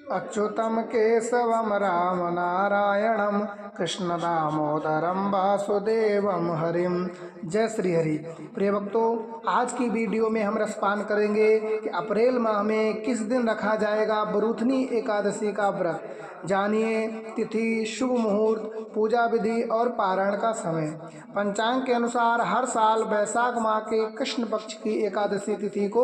अच्युतम केशवम राम नारायणम कृष्ण दामोदरम वासुदेवम हरिम। जय श्री हरि। प्रिय भक्तों, आज की वीडियो में हम रसपान करेंगे कि अप्रैल माह में किस दिन रखा जाएगा बरूथनी एकादशी का व्रत। जानिए तिथि, शुभ मुहूर्त, पूजा विधि और पारण का समय। पंचांग के अनुसार हर साल वैशाख माह के कृष्ण पक्ष की एकादशी तिथि को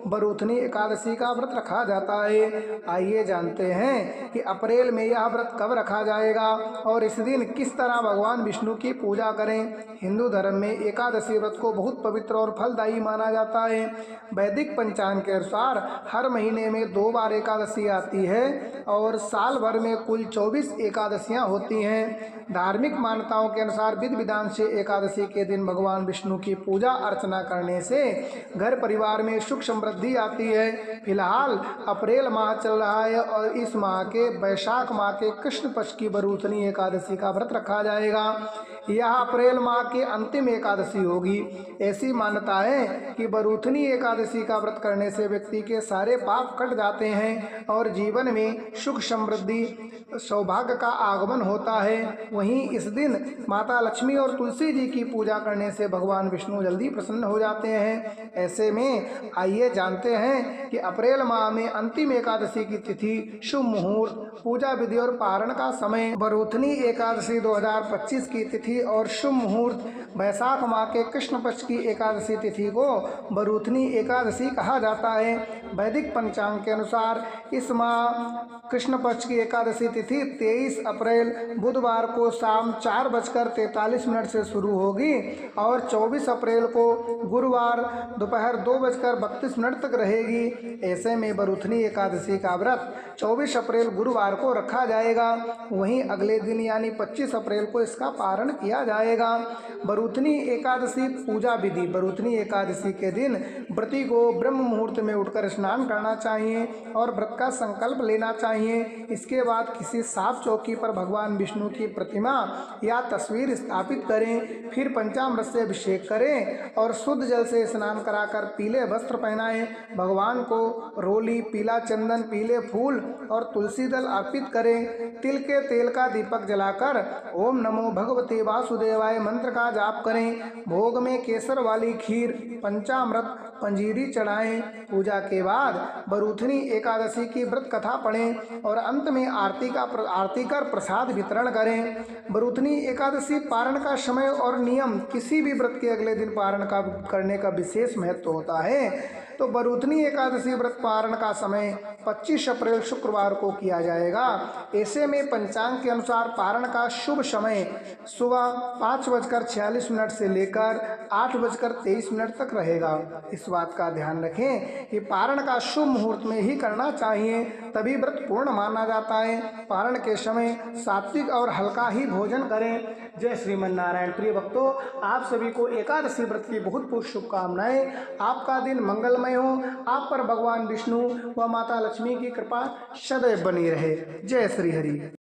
बरूथनी एकादशी का व्रत रखा जाता है। आइए जानते हैं कि अप्रैल में यह व्रत कब रखा जाएगा और इस दिन किस तरह भगवान विष्णु की पूजा करें। हिंदू धर्म में एकादशी व्रत को बहुत पवित्र और फलदायी माना जाता है। वैदिक पंचांग के अनुसार हर महीने में 2 बार एकादशी आती है और साल भर में कुल 24 एकादशियां होती हैं। धार्मिक मान्यताओं के अनुसार विधि विधान से एकादशी के दिन भगवान विष्णु की पूजा अर्चना करने से घर परिवार में सुख समृद्धि आती है। फिलहाल अप्रैल माह चल रहा है और इस माह के वैशाख माह के कृष्ण पक्ष की बरूथनी एकादशी का व्रत रखा जाएगा। यह अप्रैल माह की अंतिम एकादशी होगी। ऐसी मान्यता है कि बरूथनी एकादशी का व्रत करने से व्यक्ति के सारे पाप कट जाते हैं और जीवन में सुख समृद्धि सौभाग्य का आगमन होता है। वहीं इस दिन माता लक्ष्मी और तुलसी जी की पूजा करने से भगवान विष्णु जल्दी प्रसन्न हो जाते हैं। ऐसे में आइए जानते हैं कि अप्रैल माह में अंतिम एकादशी की तिथि, शुभ मुहूर्त, पूजा विधि और पारण का समय। बरूथनी एकादशी 2025 की तिथि और शुभ मुहूर्त। वैशाख माह के कृष्ण पक्ष की एकादशी तिथि को बरूथनी एकादशी कहा जाता है। वैदिक पंचांग के अनुसार इस माह कृष्ण पक्ष की एकादशी तिथि 23 अप्रैल बुधवार को शाम 4:43 से शुरू होगी और 24 अप्रैल को गुरुवार दोपहर 2:32 तक रहेगी। ऐसे में बरूथनी एकादशी का व्रत 24 अप्रैल गुरुवार को रखा जाएगा। वहीं अगले दिन यानी 25 अप्रैल को इसका पारण किया जाएगा। बरूथनी एकादशी पूजा विधि। बरूथनी एकादशी के दिन व्रती को ब्रह्म मुहूर्त में उठकर स्नान करना चाहिए और व्रत का संकल्प लेना चाहिए। इसके बाद किसी साफ चौकी पर भगवान विष्णु की प्रतिमा या तस्वीर स्थापित करें। फिर पंचामृत से अभिषेक करें और शुद्ध जल से स्नान कराकर पीले वस्त्र पहनाएं। भगवान को रोली, पीला चंदन, पीले फूल और तुलसी दल अर्पित करें। तिल के तेल का दीपक जलाकर ओम नमो भगवते वासुदेवाय मंत्र का जाप करें। भोग में केसर वाली खीर, पंचामृत, पंजीरी चढ़ाएं। पूजा के बाद बरूथनी एकादशी की व्रत कथा पढ़ें और अंत में आरती कर प्रसाद वितरण करें। बरूथनी एकादशी पारण का समय और नियम। किसी भी व्रत के अगले दिन पारण करने का विशेष महत्व होता है। तो बरूथनी एकादशी व्रत पारण का समय 25 अप्रैल शुक्रवार को किया जाएगा। ऐसे में पंचांग के अनुसार पारण का शुभ समय सुबह 5:46 से लेकर 8:23 तक रहेगा। इस बात का ध्यान रखें कि पारण का शुभ मुहूर्त में ही करना चाहिए, तभी व्रत पूर्ण माना जाता है। पारण के समय सात्विक और हल्का ही भोजन करें। जय श्रीमन नारायण। प्रिय भक्तों, आप सभी को एकादशी व्रत की बहुत बहुत शुभकामनाएं। आपका दिन मंगलमय हो। आप पर भगवान विष्णु व माता लक्ष्मी की कृपा सदैव बनी रहे। जय श्री हरि।